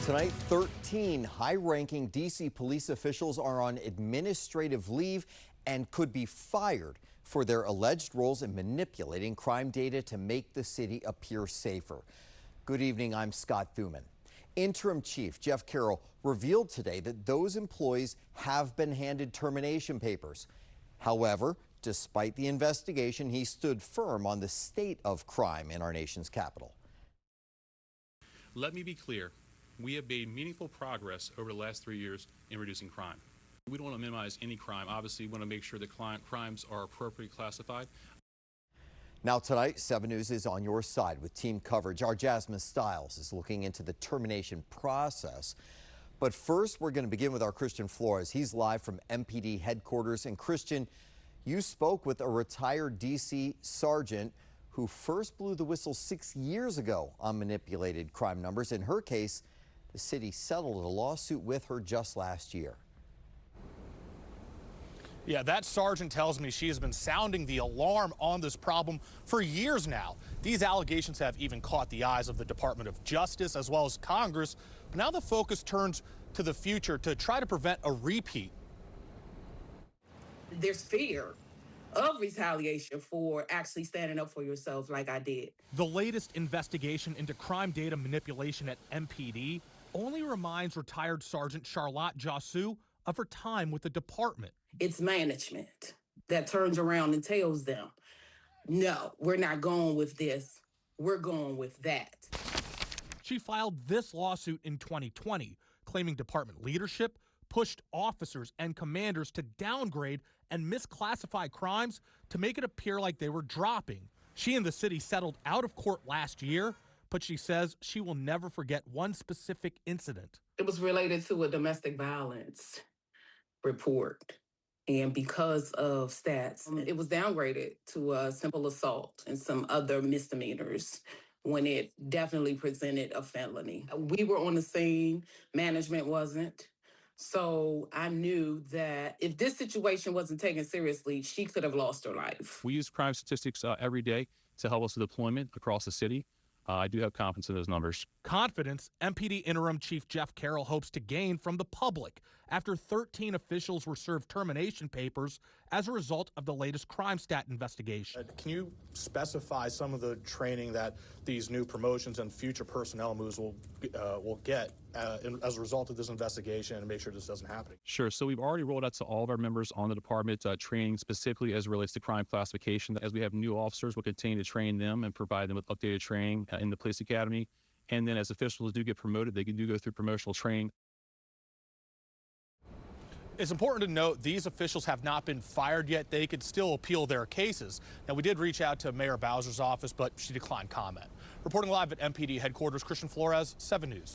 Tonight, 13 high-ranking D.C. police officials are on administrative leave and could be fired for their alleged roles in manipulating crime data to make the city appear safer. Good evening, I'm Scott Thuman. Interim Chief Jeff Carroll revealed today that those employees have been handed termination papers. However, despite the investigation, he stood firm on the state of crime in our nation's capital. Let me be clear. We have made meaningful progress over the last 3 years in reducing crime. We don't want to minimize any crime. Obviously, we want to make sure that crimes are appropriately classified. Now tonight, 7 News is on your side with team coverage. Our Jasmine Stiles is looking into the termination process. But first, we're going to begin with our Christian Flores. He's live from MPD headquarters. And Christian, you spoke with a retired D.C. sergeant who first blew the whistle 6 years ago on manipulated crime numbers. In her case, the city settled a lawsuit with her just last year. Yeah, that sergeant tells me she has been sounding the alarm on this problem for years now. These allegations have even caught the eyes of the Department of Justice as well as Congress. But now the focus turns to the future to try to prevent a repeat. There's fear of retaliation for actually standing up for yourself like I did. The latest investigation into crime data manipulation at MPD only reminds retired Sergeant Charlotte Josu of her time with the department. It's management that turns around and tells them, no, we're not going with this. We're going with that. She filed this lawsuit in 2020, claiming department leadership pushed officers and commanders to downgrade and misclassify crimes to make it appear like they were dropping. She and the city settled out of court last year, but she says she will never forget one specific incident. It was related to a domestic violence report. And because of stats, it was downgraded to a simple assault and some other misdemeanors when it definitely presented a felony. We were on the scene, management wasn't. So I knew that if this situation wasn't taken seriously, she could have lost her life. We use crime statistics every day to help us with deployment across the city. I do have confidence in those numbers. Confidence MPD Interim Chief Jeff Carroll hopes to gain from the public after 13 officials were served termination papers as a result of the latest crime stat investigation. Can you specify some of the training that these new promotions and future personnel moves will get as a result of this investigation and make sure this doesn't happen? Sure. So we've already rolled out to all of our members on the department training specifically as it relates to crime classification. As we have new officers, we'll continue to train them and provide them with updated training in the police academy. And then as officials do get promoted, they do go through promotional training. It's important to note these officials have not been fired yet. They could still appeal their cases. Now, we did reach out to Mayor Bowser's office, but she declined comment. Reporting live at MPD headquarters, Christian Flores, 7 News.